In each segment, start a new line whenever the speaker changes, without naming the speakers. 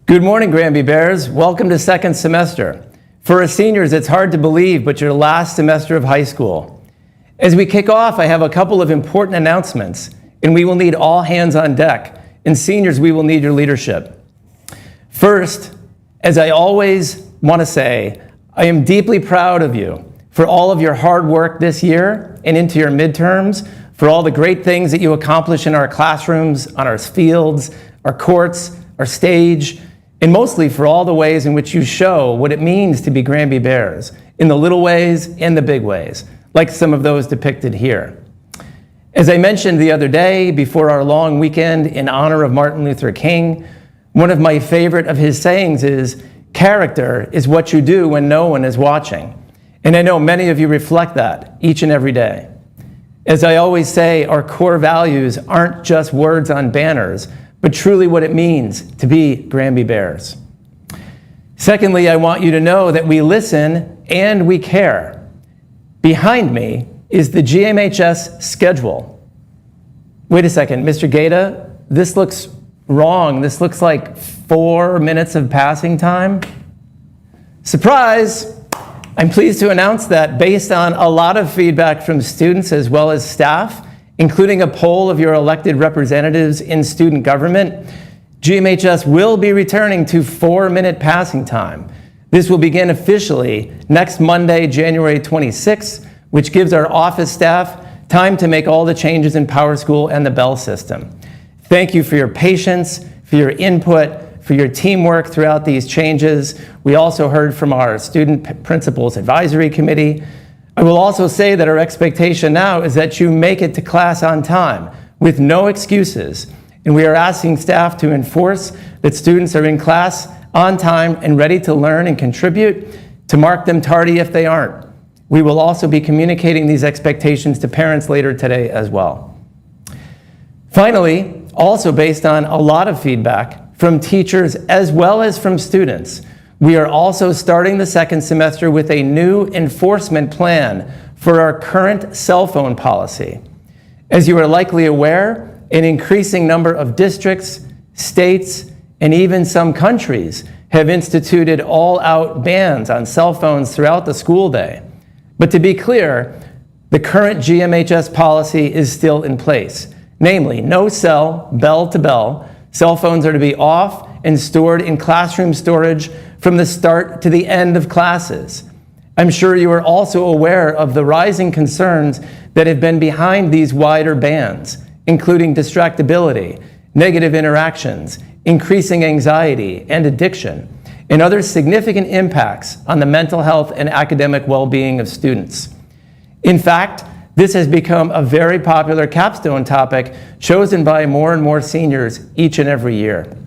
Good morning, Granby Bears. Welcome to second semester. For us seniors, it's hard to believe, but your last semester of high school. As we kick off, I have a couple of important announcements, and we will need all hands on deck. And seniors, we will need your leadership. First, as I always want to say, I am deeply proud of you for all of your hard work this year and into your midterms, for all the great things that you accomplish in our classrooms, on our fields, our courts, our stage, and mostly for all the ways in which you show what it means to be Granby Bears, in the little ways and the big ways, like some of those depicted here. As I mentioned the other day, before our long weekend in honor of Martin Luther King, one of my favorite of his sayings is, "Character is what you do when no one is watching." And I know many of you reflect that each and every day. As I always say, our core values aren't just words on banners, but truly what it means to be Granby Bears. Secondly, I want you to know that we listen and we care. Behind me is the GMHS schedule. Wait a second, Mr. Gaeta, this looks wrong. This looks like 4 minutes of passing time. Surprise! I'm pleased to announce that based on a lot of feedback from students as well as staff, including a poll of your elected representatives in student government, GMHS will be returning to 4-minute passing time. This will begin officially next Monday, January 26th, which gives our office staff time to make all the changes in PowerSchool and the Bell system. Thank you for your patience, for your input, for your teamwork throughout these changes. We also heard from our Student Principals Advisory Committee. I will also say that our expectation now is that you make it to class on time with no excuses. And we are asking staff to enforce that students are in class on time and ready to learn and contribute, to mark them tardy if they aren't. We will also be communicating these expectations to parents later today as well. Finally, also based on a lot of feedback from teachers as well as from students, we are also starting the second semester with a new enforcement plan for our current cell phone policy. As you are likely aware, an increasing number of districts, states, and even some countries have instituted all-out bans on cell phones throughout the school day. But to be clear, the current GMHS policy is still in place. Namely, no cell, bell to bell. Cell phones are to be off and stored in classroom storage from the start to the end of classes. I'm sure you are also aware of the rising concerns that have been behind these wider bans, including distractibility, negative interactions, increasing anxiety and addiction, and other significant impacts on the mental health and academic well-being of students. In fact, this has become a very popular capstone topic chosen by more and more seniors each and every year.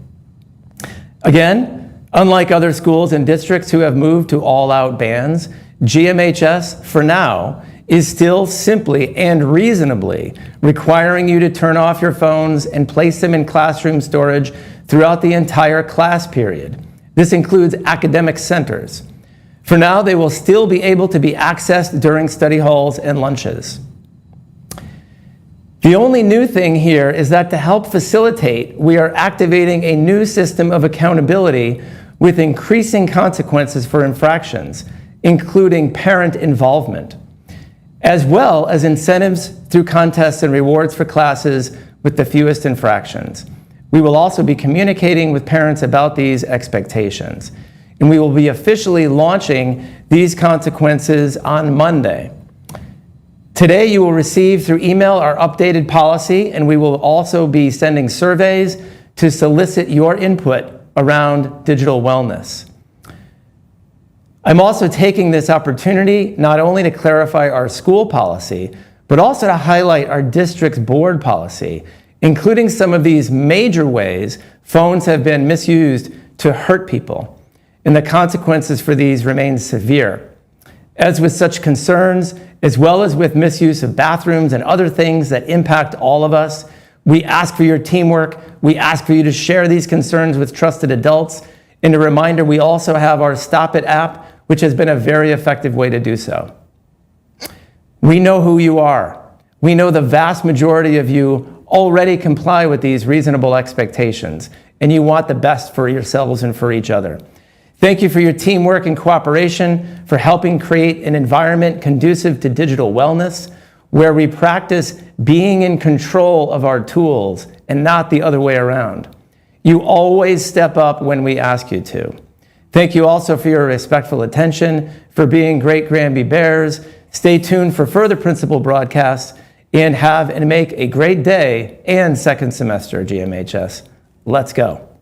Again, unlike other schools and districts who have moved to all-out bans, GMHS, for now, is still simply and reasonably requiring you to turn off your phones and place them in classroom storage throughout the entire class period. This includes academic centers. For now, they will still be able to be accessed during study halls and lunches. The only new thing here is that to help facilitate, we are activating a new system of accountability with increasing consequences for infractions, including parent involvement, as well as incentives through contests and rewards for classes with the fewest infractions. We will also be communicating with parents about these expectations, and we will be officially launching these consequences on Monday. Today, you will receive through email our updated policy, and we will also be sending surveys to solicit your input around digital wellness. I'm also taking this opportunity not only to clarify our school policy, but also to highlight our district's board policy, including some of these major ways phones have been misused to hurt people, and the consequences for these remain severe. As with such concerns, as well as with misuse of bathrooms and other things that impact all of us, we ask for your teamwork. We ask for you to share these concerns with trusted adults. And a reminder, we also have our Stop It app, which has been a very effective way to do so. We know who you are. We know the vast majority of you already comply with these reasonable expectations, and you want the best for yourselves and for each other. Thank you for your teamwork and cooperation, for helping create an environment conducive to digital wellness, where we practice being in control of our tools and not the other way around. You always step up when we ask you to. Thank you also for your respectful attention, for being great Granby Bears. Stay tuned for further principal broadcasts, and have and make a great day and second semester GMHS. Let's go.